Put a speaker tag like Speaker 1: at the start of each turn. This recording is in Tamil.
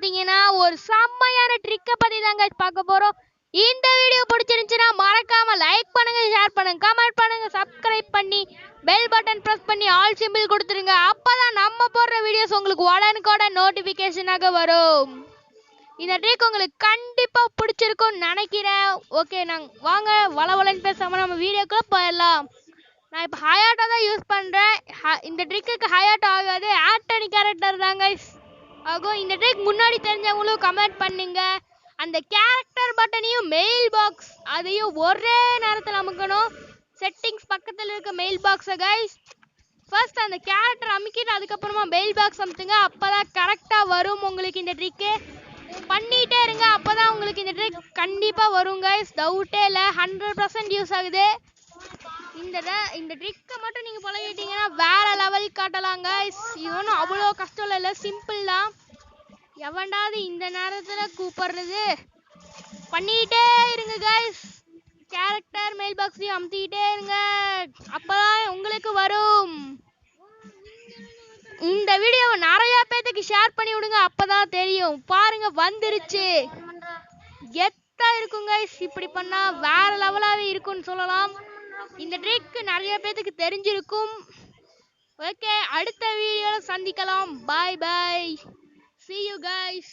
Speaker 1: பாத்தீங்கன்னா ஒரு செம்மையான ட்ரிக்க பத்தி தாங்க பார்க்க போறோம். இந்த வீடியோ பிடிச்சிருந்துச்சுன்னா மறக்காம லைக் பண்ணுங்க, ஷேர் பண்ணுங்க, கமெண்ட் பண்ணுங்க, சப்ஸ்கிரைப் பண்ணி பெல் பட்டன் பிரஸ் பண்ணி ஆல் சிம்பிள் கொடுத்துருங்க. அப்பதான் நம்ம போடுற வீடியோஸ் உங்களுக்கு உடனுக்குடன் நோட்டிபிகேஷனாக வரும். இந்த ட்ரிக் உங்களுக்கு கண்டிப்பா பிடிச்சிருக்கும்னு நினைக்கிறேன். ஓகே, நாங்க வாங்க வளவலன்னு பேசாம நம்ம வீடியோக்குள்ள போயிடலாம். நான் இப்போ ஹயாட்டா தான் யூஸ் பண்றேன். இந்த ட்ரிக்கு ஹயாட்டா ஆகாது, ஆண்டனி கேரக்டர் தாங்க ஆகும். இந்த ட்ரிக் முன்னாடி தெரிஞ்சவங்களும் கமெண்ட் பண்ணுங்க. அந்த கேரக்டர் பட்டனையும் மெயில் பாக்ஸ் அதையும் ஒரே நேரத்தில் அமுக்கணும். செட்டிங்ஸ் பக்கத்தில் இருக்க மெயில் பாக்ஸை கைஸ் ஃபர்ஸ்ட் அந்த கேரக்டர் அமுக்கிட்டு அதுக்கப்புறமா மெயில் பாக்ஸ் அமுத்துங்க. அப்பதான் கரெக்டா வரும் உங்களுக்கு இந்த ட்ரிக்கு. பண்ணிட்டே இருங்க, அப்பதான் உங்களுக்கு இந்த ட்ரிக் கண்டிப்பா வரும் கைஸ். டவுட்டே இல்லை, 100% யூஸ் ஆகுது. இந்த ட்ரிக்கை மட்டும் நீங்க பழகிட்டீங்கன்னா வேற லெவல் காட்டலாம் கைஸ். இது ஒன்றும் அவ்வளோ கஷ்டம் இல்லை, சிம்பிள் தான். எவன்டாவது இந்த நேரத்துல கூப்பிடுறது. பண்ணிட்டே இருங்க கைஸ். கேரக்டர் மெயில் பாக்ஸையும் அமுத்திக்கிட்டே இருங்க, அப்பதான் உங்களுக்கு வரும். இந்த வீடியோவை நிறைய பேத்துக்கு ஷேர் பண்ணி விடுங்க, அப்பதான் தெரியும். பாருங்க வந்துருச்சு, கெத்தா இருக்கும் கைஸ். இப்படி பண்ணா வேற லெவலாவே இருக்கும்னு சொல்லலாம். இந்த ட்ரிக் நிறைய பேத்துக்கு தெரிஞ்சிருக்கும். ஓகே, அடுத்த வீடியோல சந்திக்கலாம். பாய் பாய், see you guys.